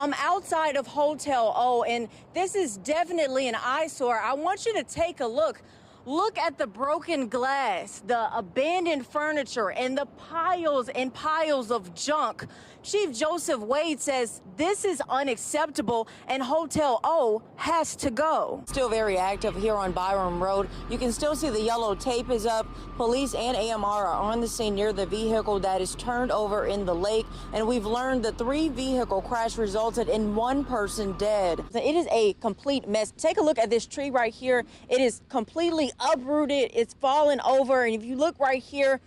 I'm outside of Hotel O, and this is definitely an eyesore. I want you to take a look. Look at the broken glass, the abandoned furniture, and the piles and piles of junk. Chief Joseph Wade says this is unacceptable and Hotel O has to go. Still very active here on Byram Road. You can still see the yellow tape is up. Police and AMR are on the scene near the vehicle that is turned over in the lake. And we've learned the 3-vehicle crash resulted in 1 person dead. It is a complete mess. Take a look at this tree right here. It is completely uprooted. It's fallen over. And if you look right here,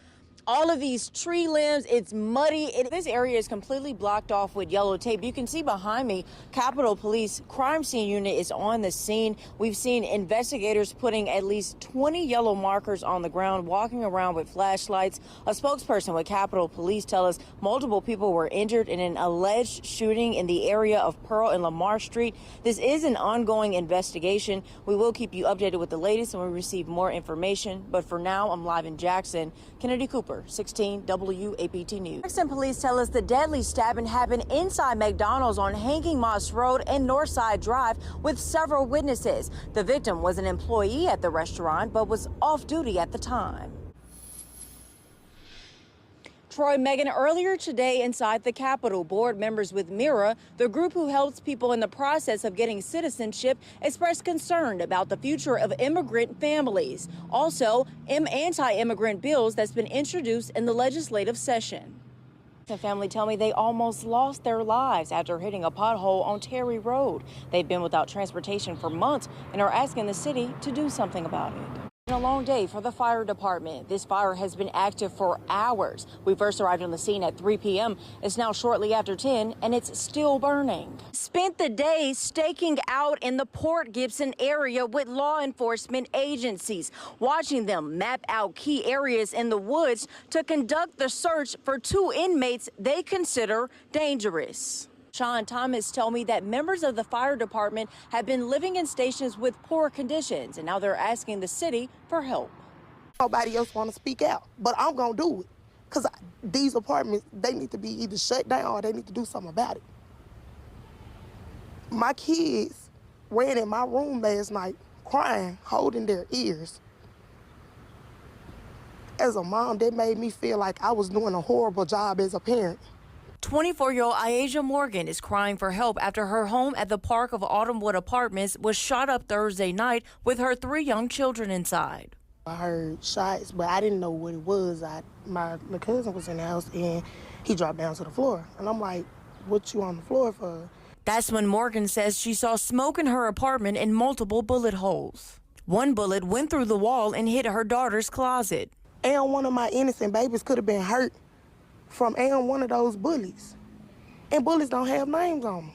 all of these tree limbs, it's muddy. This area is completely blocked off with yellow tape. You can see behind me, Capitol Police Crime Scene Unit is on the scene. We've seen investigators putting at least 20 yellow markers on the ground, walking around with flashlights. A spokesperson with Capitol Police tells us multiple people were injured in an alleged shooting in the area of Pearl and Lamar Street. This is an ongoing investigation. We will keep you updated with the latest when we receive more information. But for now, I'm live in Jackson. Kennedy Cooper, 16 WAPT News. Jackson police tell us the deadly stabbing happened inside McDonald's on Hanging Moss Road and Northside Drive with several witnesses. The victim was an employee at the restaurant but was off duty at the time. Troy, Megan, earlier today inside the Capitol, board members with MIRA, the group who helps people in the process of getting citizenship, expressed concern about the future of immigrant families. Also, anti-immigrant bills that's been introduced in the legislative session. The family tell me they almost lost their lives after hitting a pothole on Terry Road. They've been without transportation for months and are asking the city to do something about it. A long day for the fire department. This fire has been active for hours. We first arrived on the scene at 3 p.m. It's now shortly after 10 and it's still burning. Spent the day staking out in the Port Gibson area with law enforcement agencies, watching them map out key areas in the woods to conduct the search for 2 inmates they consider dangerous. Sean Thomas told me that members of the fire department have been living in stations with poor conditions, and now they're asking the city for help. Nobody else want to speak out, but I'm going to do it because these apartments, they need to be either shut down or they need to do something about it. My kids ran in my room last night crying, holding their ears. As a mom, that made me feel like I was doing a horrible job as a parent. 24-year-old Iasia Morgan is crying for help after her home at the Park of Autumnwood Apartments was shot up Thursday night with her 3 young children inside. I heard shots, but I didn't know what it was. My cousin was in the house and he dropped down to the floor. And I'm like, what you on the floor for? That's when Morgan says she saw smoke in her apartment and multiple bullet holes. One bullet went through the wall and hit her daughter's closet. And one of my innocent babies could have been hurt from one of those bullies. And bullies don't have names on them.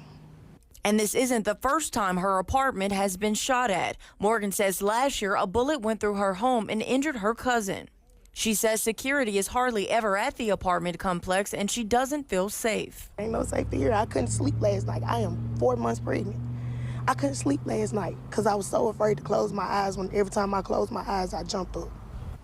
And this isn't the first time her apartment has been shot at. Morgan says last year a bullet went through her home and injured her cousin. She says security is hardly ever at the apartment complex and she doesn't feel safe. Ain't no safety here. I couldn't sleep last night. I am 4 months pregnant. I couldn't sleep last night because I was so afraid to close my eyes. When every time I closed my eyes, I jumped up.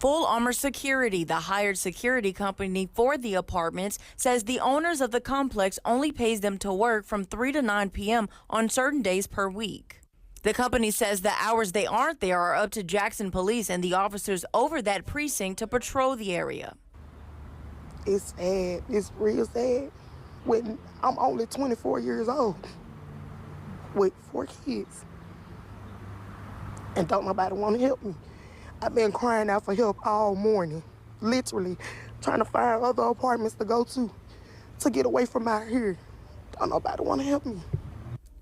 Full Armor Security, the hired security company for the apartments, says the owners of the complex only pays them to work from 3 to 9 p.m. on certain days per week. The company says the hours they aren't there are up to Jackson Police and the officers over that precinct to patrol the area. It's sad. It's real sad. When I'm only 24 years old with 4 kids and don't nobody want to help me. I've been crying out for help all morning, literally trying to find other apartments to go to get away from out here. Don't nobody want to help me.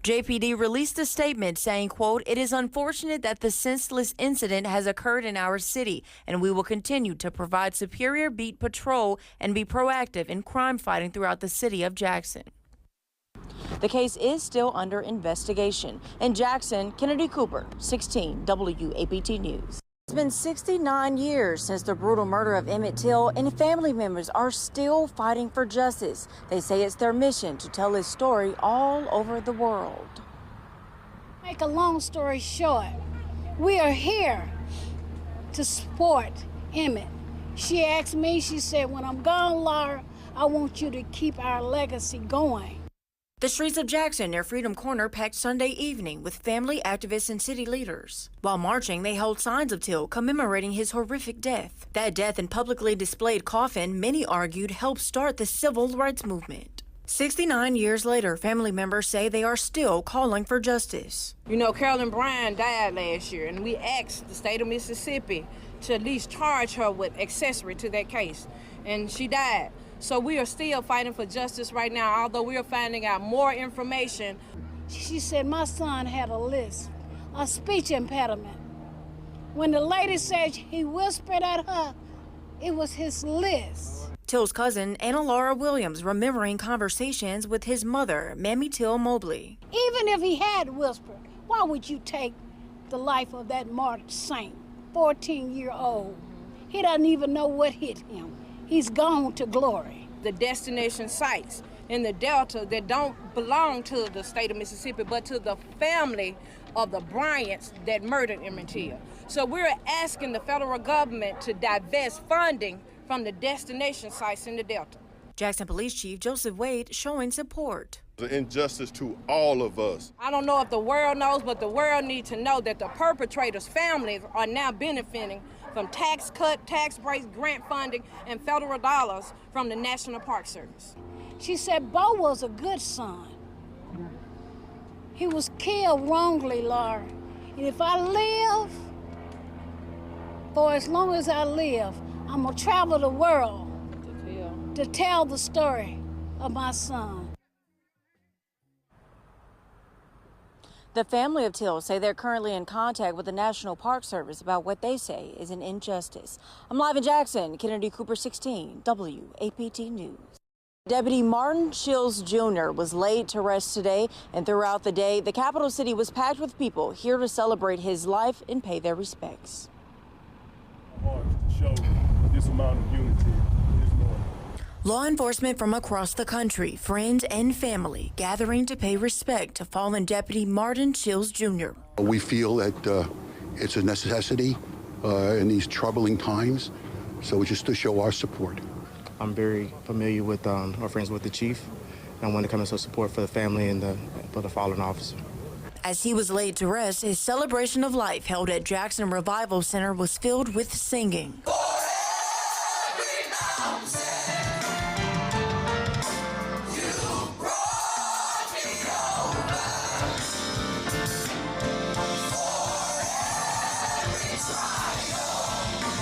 JPD released a statement saying, quote, "It is unfortunate that the senseless incident has occurred in our city, and we will continue to provide superior beat patrol and be proactive in crime fighting throughout the city of Jackson." The case is still under investigation. In Jackson, Kennedy Cooper, 16 WAPT News. It's been 69 years since the brutal murder of Emmett Till, and family members are still fighting for justice. They say it's their mission to tell his story all over the world. Make a long story short, we are here to support Emmett. She asked me, she said, when I'm gone, Laura, I want you to keep our legacy going. The streets of Jackson near Freedom Corner packed Sunday evening with family, activists, and city leaders. While marching, they held signs of Till commemorating his horrific death. That death and publicly displayed coffin, many argued, helped start the civil rights movement. 69 years later, family members say they are still calling for justice. You know, Carolyn Bryant died last year, and we asked the state of Mississippi to at least charge her with accessory to that case, and she died. So we are still fighting for justice right now, although we are finding out more information. She said my son had a lisp, a speech impediment. When the lady said he whispered at her, it was his lisp. Till's cousin, Anna Laura Williams, remembering conversations with his mother, Mammy Till Mobley. Even if he had whispered, why would you take the life of that martyred saint, 14-year-old? He doesn't even know what hit him. He's gone to glory. The destination sites in the Delta that don't belong to the state of Mississippi, but to the family of the Bryants that murdered Emmett Till. So we're asking the federal government to divest funding from the destination sites in the Delta. Jackson Police Chief Joseph Wade showing support. The injustice to all of us. I don't know if the world knows, but the world needs to know that the perpetrators' families are now benefiting from tax cut, tax breaks, grant funding, and federal dollars from the National Park Service. She said Bo was a good son. He was killed wrongly, Laura. And if I live, for as long as I live, I'm gonna travel the world to tell the story of my son. The family of Till say they're currently in contact with the National Park Service about what they say is an injustice. I'm live in Jackson, Kennedy Cooper 16, WAPT News. Deputy Martin Shields Jr. was laid to rest today, and throughout the day, the capital city was packed with people here to celebrate his life and pay their respects. To show this amount of unity this morning. Law enforcement from across the country, friends and family gathering to pay respect to fallen Deputy Martin Shields Jr. We feel that it's a necessity in these troubling times, so it's just to show our support. I'm very familiar with, or friends with the chief, and I want to come and show support for the family and for the fallen officer. As he was laid to rest, his celebration of life held at Jackson Revival Center was filled with singing.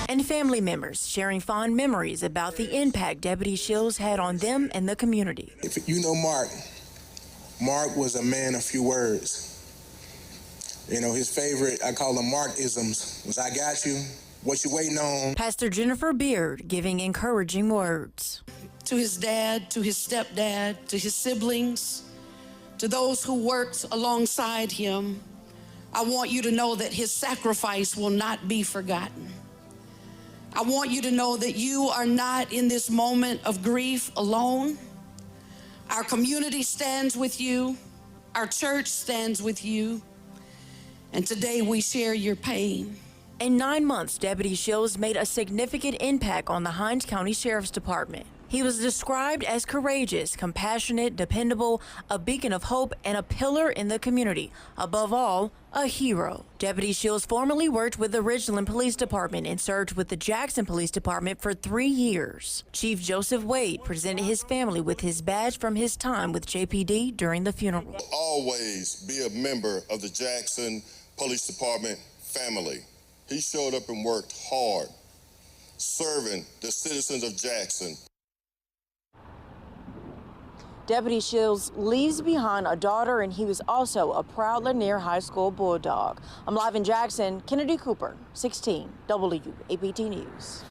And family members sharing fond memories about the impact Deputy Shields had on them and the community. If you know Mark was a man of few words. You know, his favorite, I call them Mark-isms, was "I got you, what you waiting on." Pastor Jennifer Beard giving encouraging words. To his dad, to his stepdad, to his siblings, to those who worked alongside him, I want you to know that his sacrifice will not be forgotten. I want you to know that you are not in this moment of grief alone. Our community stands with you. Our church stands with you. And today we share your pain. In 9 months, Deputy Shields made a significant impact on the Hinds County Sheriff's Department. He was described as courageous, compassionate, dependable, a beacon of hope, and a pillar in the community. Above all, a hero. Deputy Shields formerly worked with the Ridgeland Police Department and served with the Jackson Police Department for 3 years. Chief Joseph Wade presented his family with his badge from his time with JPD during the funeral. Always be a member of the Jackson Police Department family. He showed up and worked hard, serving the citizens of Jackson. Deputy Shields leaves behind a daughter, and he was also a proud Lanier High School Bulldog. I'm live in Jackson, Kennedy Cooper, 16, WAPT News.